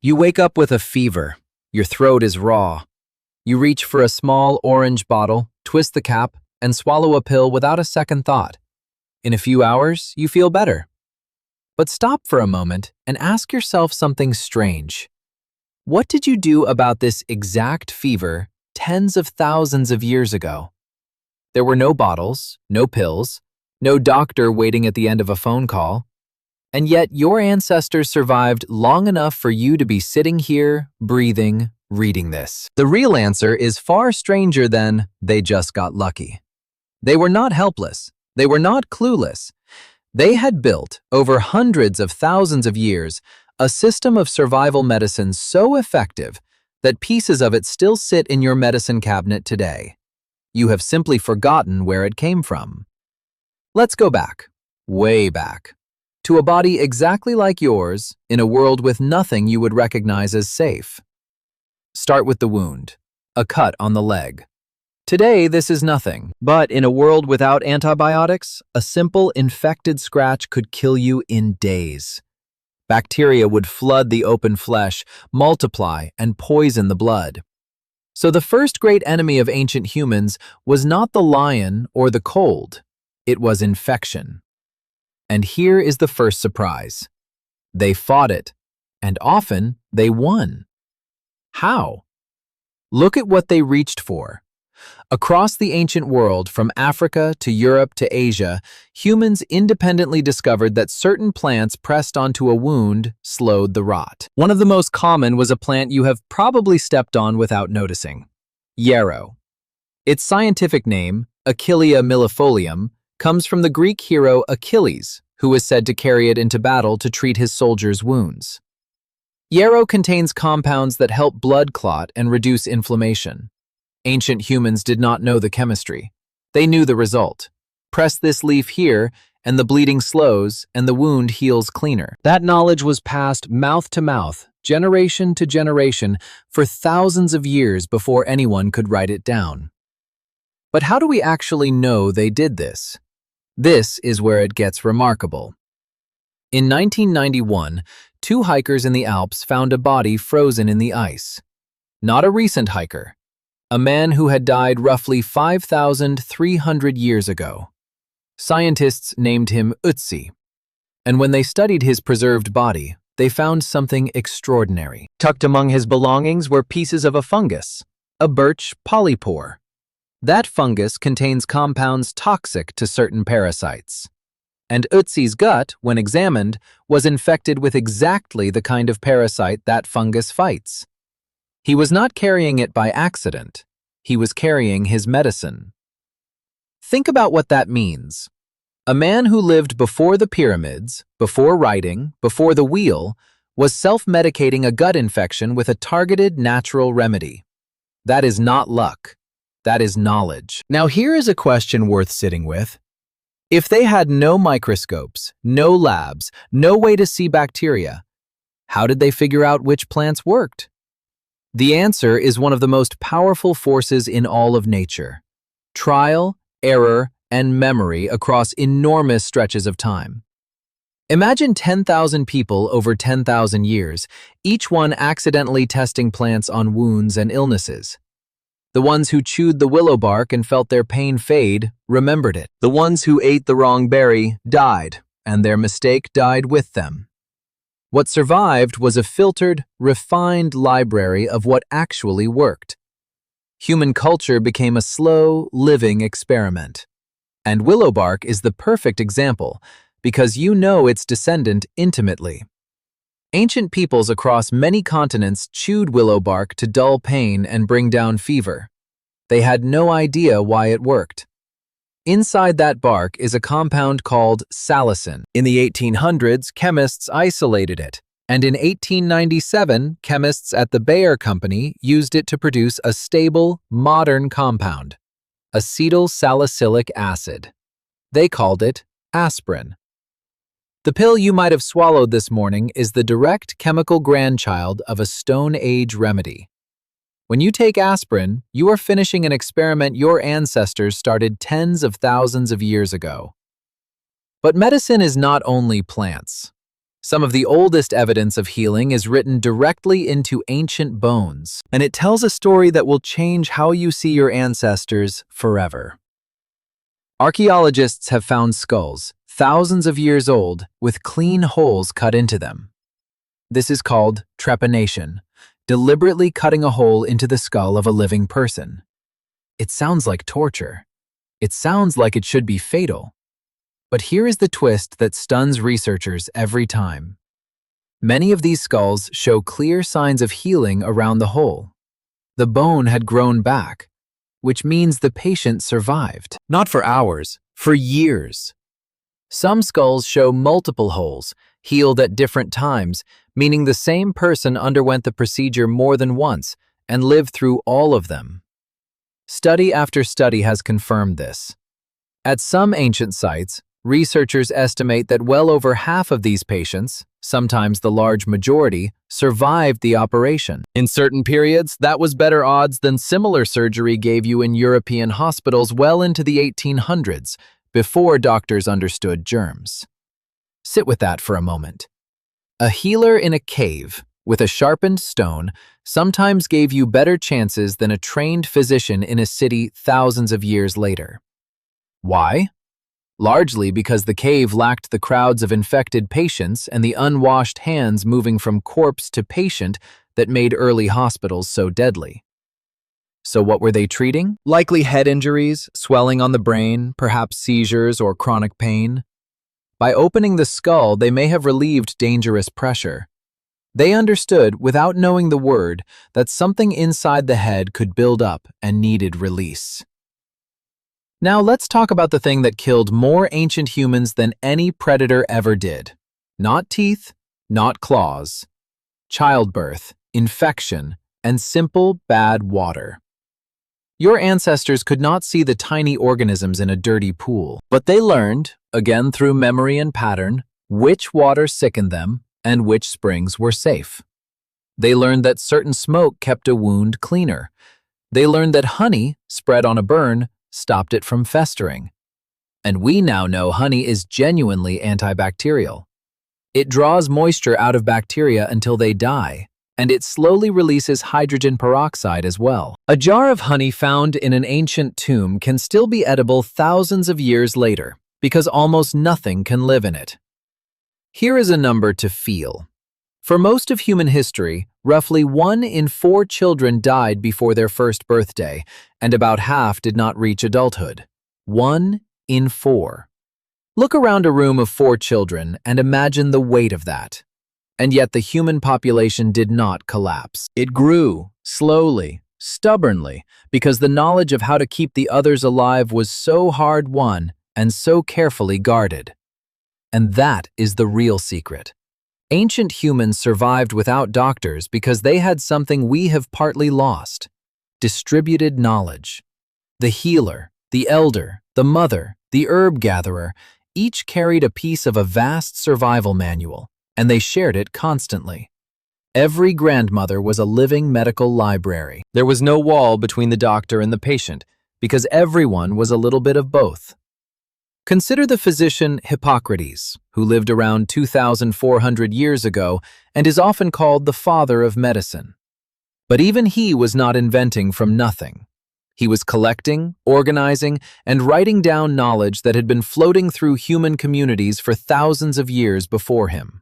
You wake up with a fever. Your throat is raw. You reach for a small orange bottle, twist the cap, and swallow a pill without a second thought. In a few hours, you feel better. But stop for a moment and ask yourself something strange. What did you do about this exact fever tens of thousands of years ago? There were no bottles, no pills, no doctor waiting at the end of a phone call. And yet your ancestors survived long enough for you to be sitting here, breathing, reading this. The real answer is far stranger than they just got lucky. They were not helpless. They were not clueless. They had built, over hundreds of thousands of years, a system of survival medicine so effective that pieces of it still sit in your medicine cabinet today. You have simply forgotten where it came from. Let's go back, way back, to a body exactly like yours in a world with nothing you would recognize as safe. Start with the wound, a cut on the leg. Today, this is nothing, but in a world without antibiotics, a simple infected scratch could kill you in days. Bacteria would flood the open flesh, multiply, and poison the blood. So the first great enemy of ancient humans was not the lion or the cold, it was infection. And here is the first surprise. They fought it, and often they won. How? Look at what they reached for. Across the ancient world, from Africa to Europe to Asia, humans independently discovered that certain plants pressed onto a wound slowed the rot. One of the most common was a plant you have probably stepped on without noticing: yarrow. Its scientific name, Achillea millefolium, comes from the Greek hero Achilles, who was said to carry it into battle to treat his soldiers' wounds. Yarrow contains compounds that help blood clot and reduce inflammation. Ancient humans did not know the chemistry. They knew the result. Press this leaf here, and the bleeding slows, and the wound heals cleaner. That knowledge was passed mouth to mouth, generation to generation, for thousands of years before anyone could write it down. But how do we actually know they did this? This is where it gets remarkable. In 1991, two hikers in the Alps found a body frozen in the ice. Not a recent hiker. A man who had died roughly 5,300 years ago. Scientists named him Ötzi, and when they studied his preserved body, they found something extraordinary. Tucked among his belongings were pieces of a fungus, a birch polypore. That fungus contains compounds toxic to certain parasites. And Ötzi's gut, when examined, was infected with exactly the kind of parasite that fungus fights. He was not carrying it by accident. He was carrying his medicine. Think about what that means. A man who lived before the pyramids, before writing, before the wheel, was self-medicating a gut infection with a targeted natural remedy. That is not luck. That is knowledge. Now here is a question worth sitting with. If they had no microscopes, no labs, no way to see bacteria, how did they figure out which plants worked? The answer is one of the most powerful forces in all of nature: trial, error, and memory across enormous stretches of time. Imagine 10,000 people over 10,000 years, each one accidentally testing plants on wounds and illnesses. The ones who chewed the willow bark and felt their pain fade remembered it. The ones who ate the wrong berry died, and their mistake died with them. What survived was a filtered, refined library of what actually worked. Human culture became a slow, living experiment. And willow bark is the perfect example, because you know its descendant intimately. Ancient peoples across many continents chewed willow bark to dull pain and bring down fever. They had no idea why it worked. Inside that bark is a compound called salicin. In the 1800s, chemists isolated it, and in 1897, chemists at the Bayer Company used it to produce a stable, modern compound, acetyl salicylic acid. They called it aspirin. The pill you might have swallowed this morning is the direct chemical grandchild of a Stone Age remedy. When you take aspirin, you are finishing an experiment your ancestors started tens of thousands of years ago. But medicine is not only plants. Some of the oldest evidence of healing is written directly into ancient bones, and it tells a story that will change how you see your ancestors forever. Archaeologists have found skulls, thousands of years old, with clean holes cut into them. This is called trepanation, deliberately cutting a hole into the skull of a living person. It sounds like torture. It sounds like it should be fatal. But here is the twist that stuns researchers every time. Many of these skulls show clear signs of healing around the hole. The bone had grown back, which means the patient survived. Not for hours, for years. Some skulls show multiple holes, healed at different times, meaning the same person underwent the procedure more than once and lived through all of them. Study after study has confirmed this. At some ancient sites, researchers estimate that well over half of these patients, sometimes the large majority, survived the operation. In certain periods, that was better odds than similar surgery gave you in European hospitals well into the 1800s, before doctors understood germs. Sit with that for a moment. A healer in a cave with a sharpened stone sometimes gave you better chances than a trained physician in a city thousands of years later. Why? Largely because the cave lacked the crowds of infected patients and the unwashed hands moving from corpse to patient that made early hospitals so deadly. So what were they treating? Likely head injuries, swelling on the brain, perhaps seizures or chronic pain. By opening the skull, they may have relieved dangerous pressure. They understood, without knowing the word, that something inside the head could build up and needed release. Now let's talk about the thing that killed more ancient humans than any predator ever did. Not teeth, not claws. Childbirth, infection, and simple bad water. Your ancestors could not see the tiny organisms in a dirty pool, but they learned, again through memory and pattern, which water sickened them and which springs were safe. They learned that certain smoke kept a wound cleaner. They learned that honey, spread on a burn, stopped it from festering. And we now know honey is genuinely antibacterial. It draws moisture out of bacteria until they die, and it slowly releases hydrogen peroxide as well. A jar of honey found in an ancient tomb can still be edible thousands of years later, because almost nothing can live in it. Here is a number to feel. For most of human history, roughly 1 in 4 children died before their first birthday, and about half did not reach adulthood. 1 in 4. Look around a room of 4 children and imagine the weight of that. And yet the human population did not collapse. It grew, slowly, stubbornly, because the knowledge of how to keep the others alive was so hard-won and so carefully guarded. And that is the real secret. Ancient humans survived without doctors because they had something we have partly lost: distributed knowledge. The healer, the elder, the mother, the herb gatherer, each carried a piece of a vast survival manual, and they shared it constantly. Every grandmother was a living medical library. There was no wall between the doctor and the patient, because everyone was a little bit of both. Consider the physician Hippocrates, who lived around 2,400 years ago and is often called the father of medicine. But even he was not inventing from nothing. He was collecting, organizing, and writing down knowledge that had been floating through human communities for thousands of years before him.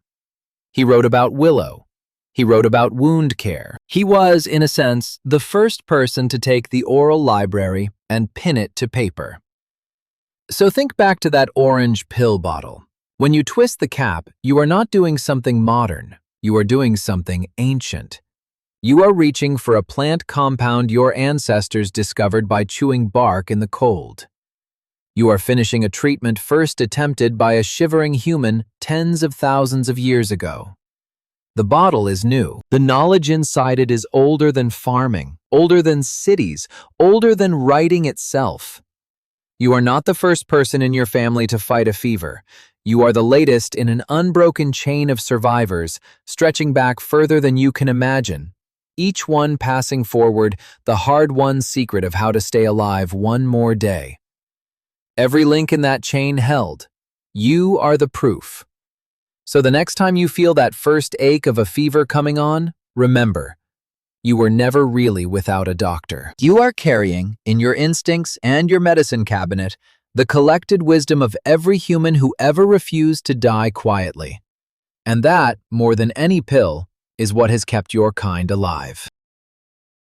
He wrote about willow. He wrote about wound care. He was, in a sense, the first person to take the oral library and pin it to paper. So think back to that orange pill bottle. When you twist the cap, you are not doing something modern. You are doing something ancient. You are reaching for a plant compound your ancestors discovered by chewing bark in the cold. You are finishing a treatment first attempted by a shivering human tens of thousands of years ago. The bottle is new. The knowledge inside it is older than farming, older than cities, older than writing itself. You are not the first person in your family to fight a fever. You are the latest in an unbroken chain of survivors, stretching back further than you can imagine, each one passing forward the hard-won secret of how to stay alive one more day. Every link in that chain held. You are the proof. So the next time you feel that first ache of a fever coming on, remember, you were never really without a doctor. You are carrying, in your instincts and your medicine cabinet, the collected wisdom of every human who ever refused to die quietly. And that, more than any pill, is what has kept your kind alive.